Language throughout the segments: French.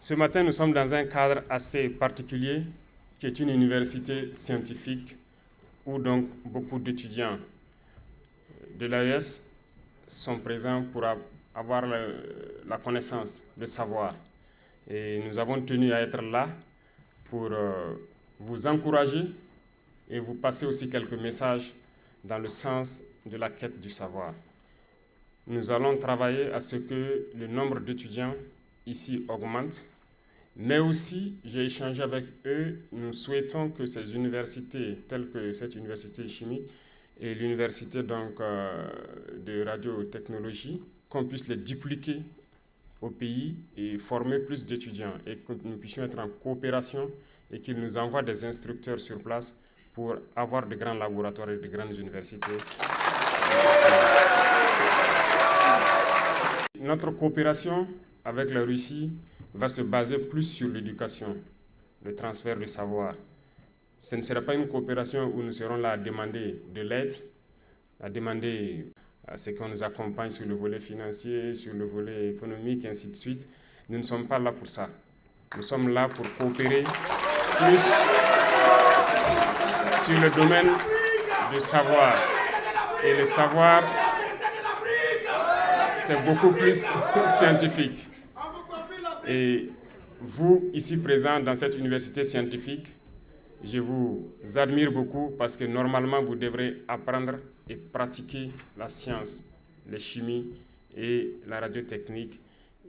Ce matin, nous sommes dans un cadre assez particulier, qui est une université scientifique, où donc beaucoup d'étudiants de l'AES sont présents pour avoir la connaissance, le savoir. Et nous avons tenu à être là pour vous encourager et vous passer aussi quelques messages dans le sens de la quête du savoir. Nous allons travailler à ce que le nombre d'étudiants ici augmente, mais aussi, j'ai échangé avec eux, nous souhaitons que ces universités, telles que cette université chimique et l'université de radiotechnologie, qu'on puisse les dupliquer au pays et former plus d'étudiants et que nous puissions être en coopération et qu'ils nous envoient des instructeurs sur place pour avoir de grands laboratoires et de grandes universités. Notre coopération avec la Russie va se baser plus sur l'éducation, le transfert de savoir. Ce ne sera pas une coopération où nous serons là à demander de l'aide, à demander à ce qu'on nous accompagne sur le volet financier, sur le volet économique, et ainsi de suite. Nous ne sommes pas là pour ça. Nous sommes là pour coopérer plus sur le domaine du savoir. Et le savoir, c'est beaucoup plus scientifique. Et vous, ici présents dans cette université scientifique, je vous admire beaucoup parce que normalement, vous devrez apprendre et pratiquer la science, la chimie et la radiotechnique.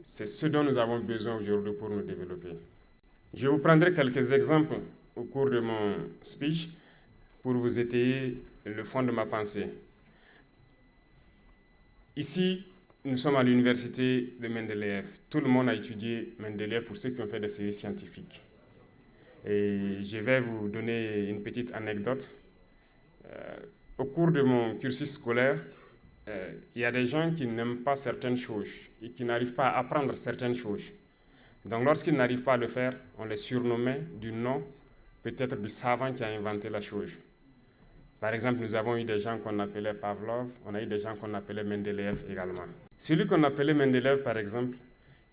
C'est ce dont nous avons besoin aujourd'hui pour nous développer. Je vous prendrai quelques exemples au cours de mon speech pour vous étayer le fond de ma pensée. Ici, nous sommes à l'université de Mendeleïev. Tout le monde a étudié Mendeleïev pour ceux qui ont fait des séries scientifiques. Et je vais vous donner une petite anecdote. Au cours de mon cursus scolaire, il y a des gens qui n'aiment pas certaines choses et qui n'arrivent pas à apprendre certaines choses. Donc lorsqu'ils n'arrivent pas à le faire, on les surnommait du nom peut-être du savant qui a inventé la chose. Par exemple, nous avons eu des gens qu'on appelait Pavlov, on a eu des gens qu'on appelait Mendeleïev également. Celui qu'on appelait Mendeleïev, par exemple,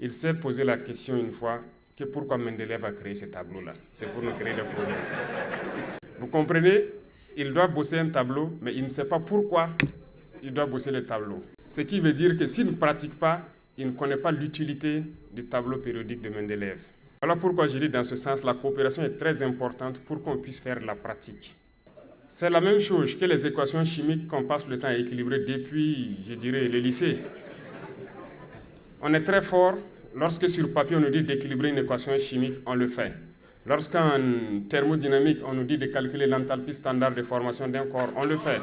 il s'est posé la question une fois que pourquoi Mendeleïev a créé ce tableau-là. C'est pour nous créer des problèmes. Vous comprenez? Il doit bosser un tableau, mais il ne sait pas pourquoi il doit bosser le tableau. Ce qui veut dire que s'il ne pratique pas, il ne connaît pas l'utilité du tableau périodique de Mendeleïev. Voilà pourquoi je dis dans ce sens, la coopération est très importante pour qu'on puisse faire de la pratique. C'est la même chose que les équations chimiques qu'on passe le temps à équilibrer depuis, je dirais, le lycée. On est très fort, lorsque sur papier on nous dit d'équilibrer une équation chimique, on le fait. Lorsqu'en thermodynamique on nous dit de calculer l'enthalpie standard de formation d'un corps, on le fait.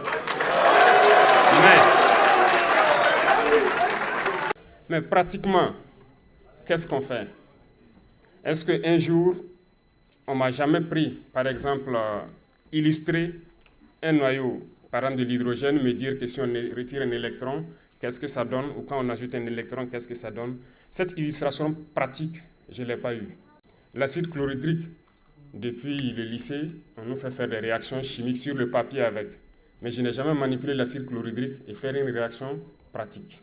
Mais pratiquement, qu'est-ce qu'on fait? Est-ce qu'un jour, on ne m'a jamais pris, par exemple, illustrer un noyau, par exemple de l'hydrogène, me dire que si on retire un électron, qu'est-ce que ça donne? Ou quand on ajoute un électron, qu'est-ce que ça donne? Cette illustration pratique, je ne l'ai pas eue. L'acide chlorhydrique, depuis le lycée, on nous fait faire des réactions chimiques sur le papier avec. Mais je n'ai jamais manipulé l'acide chlorhydrique et faire une réaction pratique.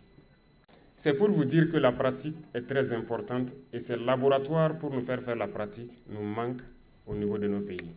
C'est pour vous dire que la pratique est très importante et ces laboratoires pour nous faire la pratique nous manquent au niveau de nos pays.